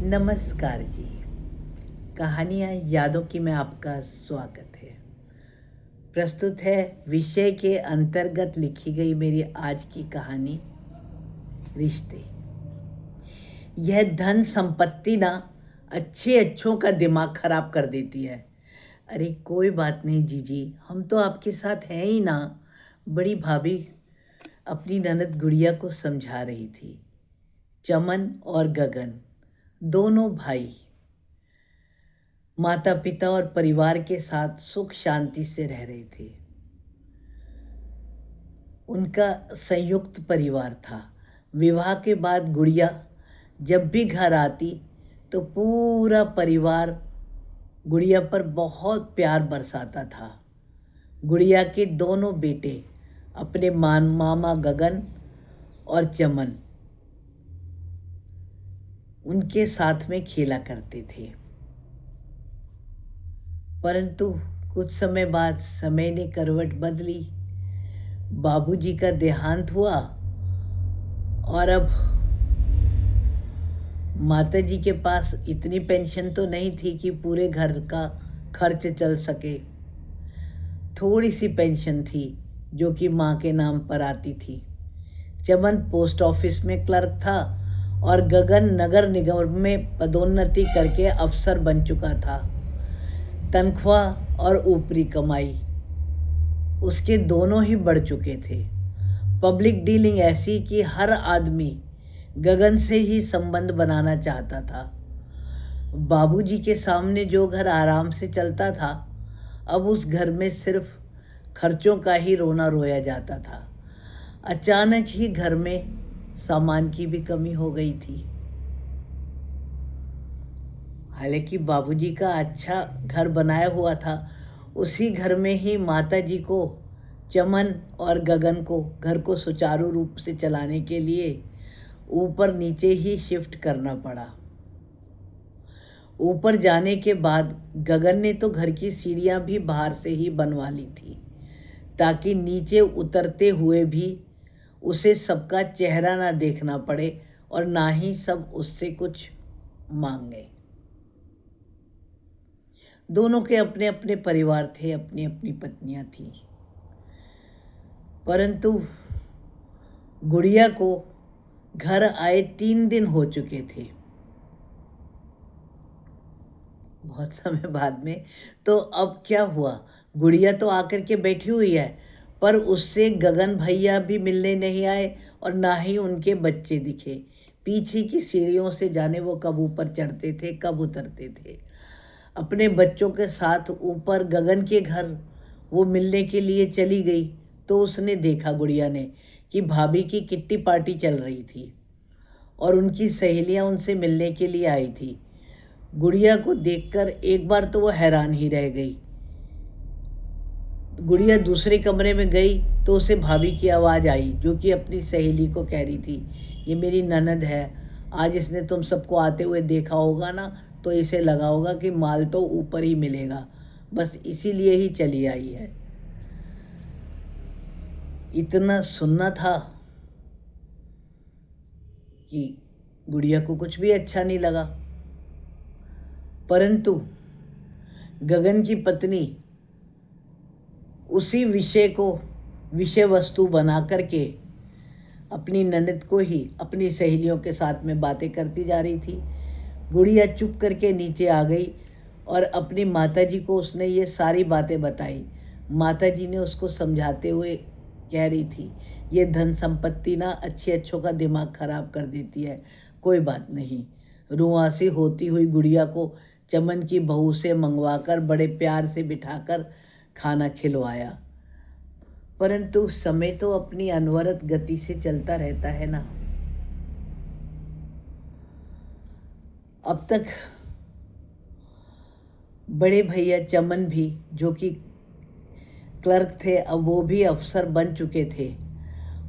नमस्कार जी। कहानियाँ यादों की में आपका स्वागत है। प्रस्तुत है विषय के अंतर्गत लिखी गई मेरी आज की कहानी रिश्ते। यह धन संपत्ति ना अच्छों का दिमाग खराब कर देती है। अरे कोई बात नहीं जीजी, हम तो आपके साथ हैं ही ना। बड़ी भाभी अपनी ननद गुड़िया को समझा रही थी। चमन और गगन दोनों भाई माता पिता और परिवार के साथ सुख शांति से रह रहे थे। उनका संयुक्त परिवार था। विवाह के बाद गुड़िया जब भी घर आती तो पूरा परिवार गुड़िया पर बहुत प्यार बरसाता था। गुड़िया के दोनों बेटे अपने मामा गगन और चमन उनके साथ में खेला करते थे। परंतु कुछ समय बाद समय ने करवट बदली। बाबूजी का देहांत हुआ और अब माताजी के पास इतनी पेंशन तो नहीं थी कि पूरे घर का खर्च चल सके। थोड़ी सी पेंशन थी जो कि माँ के नाम पर आती थी। चमन पोस्ट ऑफिस में क्लर्क था और गगन नगर निगम में पदोन्नति करके अफसर बन चुका था। तनख्वाह और ऊपरी कमाई उसके दोनों ही बढ़ चुके थे। पब्लिक डीलिंग ऐसी कि हर आदमी गगन से ही संबंध बनाना चाहता था। बाबूजी के सामने जो घर आराम से चलता था, अब उस घर में सिर्फ खर्चों का ही रोना रोया जाता था। अचानक ही घर में सामान की भी कमी हो गई थी। हालांकि बाबूजी का अच्छा घर बनाया हुआ था, उसी घर में ही माताजी को, चमन और गगन को घर को सुचारू रूप से चलाने के लिए ऊपर नीचे ही शिफ्ट करना पड़ा। ऊपर जाने के बाद गगन ने तो घर की सीढ़ियाँ भी बाहर से ही बनवा ली थी, ताकि नीचे उतरते हुए भी उसे सबका चेहरा ना देखना पड़े और ना ही सब उससे कुछ मांगे। दोनों के अपने अपने परिवार थे, अपनी अपनी पत्नियां थी। परंतु गुड़िया को घर आए 3 दिन हो चुके थे। बहुत समय बाद में तो अब क्या हुआ, गुड़िया तो आकर के बैठी हुई है, पर उससे गगन भैया भी मिलने नहीं आए और ना ही उनके बच्चे दिखे। पीछे की सीढ़ियों से जाने वो कब ऊपर चढ़ते थे कब उतरते थे। अपने बच्चों के साथ ऊपर गगन के घर वो मिलने के लिए चली गई तो उसने देखा गुड़िया ने कि भाभी की किट्टी पार्टी चल रही थी और उनकी सहेलियां उनसे मिलने के लिए आई थी। गुड़िया को देखकर एक बार तो वो हैरान ही रह गई। गुड़िया दूसरे कमरे में गई तो उसे भाभी की आवाज़ आई, जो कि अपनी सहेली को कह रही थी, ये मेरी ननद है, आज इसने तुम सबको आते हुए देखा होगा ना, तो इसे लगा होगा कि माल तो ऊपर ही मिलेगा, बस इसीलिए ही चली आई है। इतना सुनना था कि गुड़िया को कुछ भी अच्छा नहीं लगा। परंतु गगन की पत्नी उसी विषय को विषय वस्तु बना करके अपनी ननद को ही अपनी सहेलियों के साथ में बातें करती जा रही थी। गुड़िया चुप करके नीचे आ गई और अपनी माताजी को उसने ये सारी बातें बताई। माताजी ने उसको समझाते हुए कह रही थी, ये धन संपत्ति ना अच्छों का दिमाग खराब कर देती है, कोई बात नहीं। रुआसी होती हुई गुड़िया को चमन की बहू से मंगवाकर बड़े प्यार से बिठाकर खाना खिलवाया। परंतु समय तो अपनी अनवरत गति से चलता रहता है ना। अब तक बड़े भैया चमन भी, जो कि क्लर्क थे, अब वो भी अफसर बन चुके थे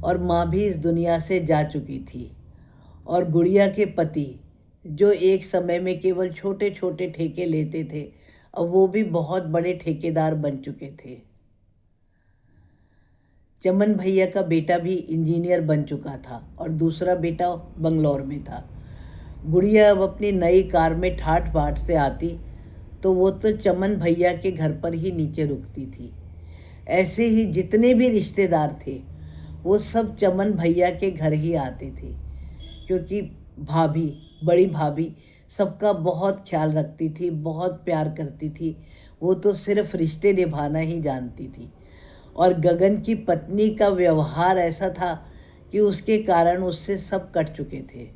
और माँ भी इस दुनिया से जा चुकी थी। और गुड़िया के पति, जो एक समय में केवल छोटे छोटे ठेके लेते थे, अब वो भी बहुत बड़े ठेकेदार बन चुके थे। चमन भैया का बेटा भी इंजीनियर बन चुका था और दूसरा बेटा बंगलौर में था। गुड़िया अब अपनी नई कार में ठाठ बाट से आती तो वो तो चमन भैया के घर पर ही नीचे रुकती थी। ऐसे ही जितने भी रिश्तेदार थे वो सब चमन भैया के घर ही आते थे, क्योंकि भाभी, बड़ी भाभी सबका बहुत ख्याल रखती थी, बहुत प्यार करती थी। वो तो सिर्फ रिश्ते निभाना ही जानती थी। और गगन की पत्नी का व्यवहार ऐसा था कि उसके कारण उससे सब कट चुके थे।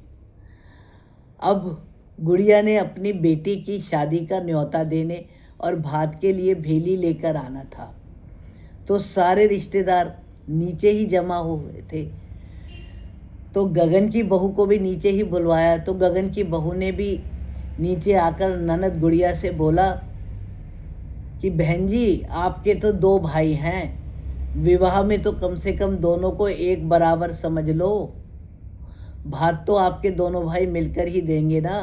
अब गुड़िया ने अपनी बेटी की शादी का न्योता देने और भात के लिए भेली लेकर आना था, तो सारे रिश्तेदार नीचे ही जमा हुए थे। तो गगन की बहू को भी नीचे ही बुलवाया। तो गगन की बहू ने भी नीचे आकर ननद गुड़िया से बोला कि बहन जी, आपके तो 2 भाई हैं, विवाह में तो कम से कम दोनों को एक बराबर समझ लो। भात तो आपके दोनों भाई मिलकर ही देंगे ना।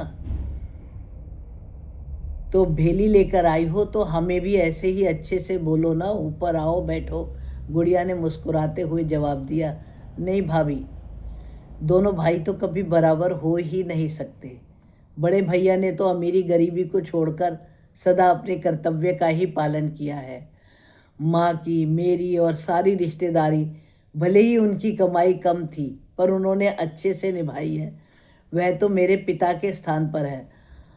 तो भेली लेकर आई हो तो हमें भी ऐसे ही अच्छे से बोलो ना, ऊपर आओ, बैठो। गुड़िया ने मुस्कुराते हुए जवाब दिया, नहीं भाभी, दोनों भाई तो कभी बराबर हो ही नहीं सकते। बड़े भैया ने तो अमीरी गरीबी को छोड़कर सदा अपने कर्तव्य का ही पालन किया है। माँ की, मेरी और सारी रिश्तेदारी, भले ही उनकी कमाई कम थी पर उन्होंने अच्छे से निभाई है। वह तो मेरे पिता के स्थान पर है।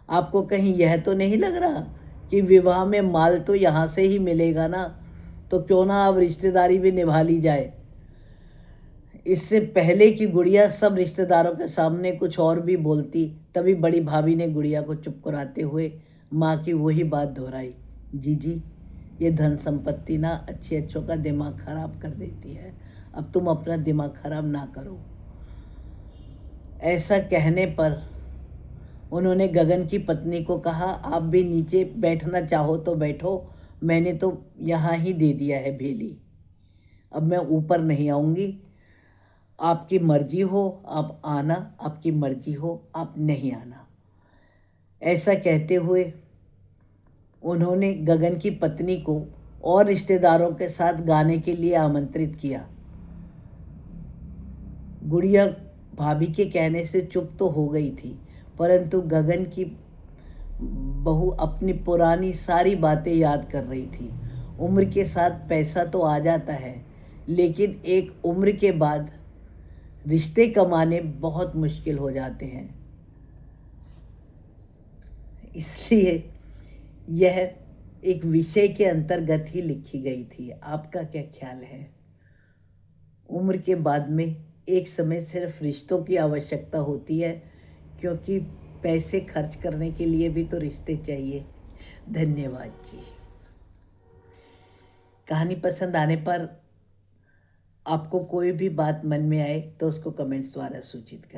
आपको कहीं यह तो नहीं लग रहा कि विवाह में माल तो यहाँ से ही मिलेगा ना, तो क्यों ना अब रिश्तेदारी भी निभा ली जाए। इससे पहले कि गुड़िया सब रिश्तेदारों के सामने कुछ और भी बोलती, तभी बड़ी भाभी ने गुड़िया को चुप कराते हुए माँ की वही बात दोहराई, जीजी, ये धन संपत्ति ना अच्छे अच्छों का दिमाग खराब कर देती है। अब तुम अपना दिमाग खराब ना करो। ऐसा कहने पर उन्होंने गगन की पत्नी को कहा, आप भी नीचे बैठना चाहो तो बैठो, मैंने तो यहाँ ही दे दिया है भेली, अब मैं ऊपर नहीं आऊँगी। आपकी मर्जी हो आप आना, आपकी मर्जी हो आप नहीं आना। ऐसा कहते हुए उन्होंने गगन की पत्नी को और रिश्तेदारों के साथ गाने के लिए आमंत्रित किया। गुड़िया भाभी के कहने से चुप तो हो गई थी, परंतु गगन की बहू अपनी पुरानी सारी बातें याद कर रही थी। उम्र के साथ पैसा तो आ जाता है, लेकिन एक उम्र के बाद रिश्ते कमाने बहुत मुश्किल हो जाते हैं। इसलिए यह एक विषय के अंतर्गत ही लिखी गई थी। आपका क्या ख्याल है? उम्र के बाद में एक समय सिर्फ रिश्तों की आवश्यकता होती है, क्योंकि पैसे खर्च करने के लिए भी तो रिश्ते चाहिए। धन्यवाद जी। कहानी पसंद आने पर आपको कोई भी बात मन में आए तो उसको कमेंट्स द्वारा सूचित करें।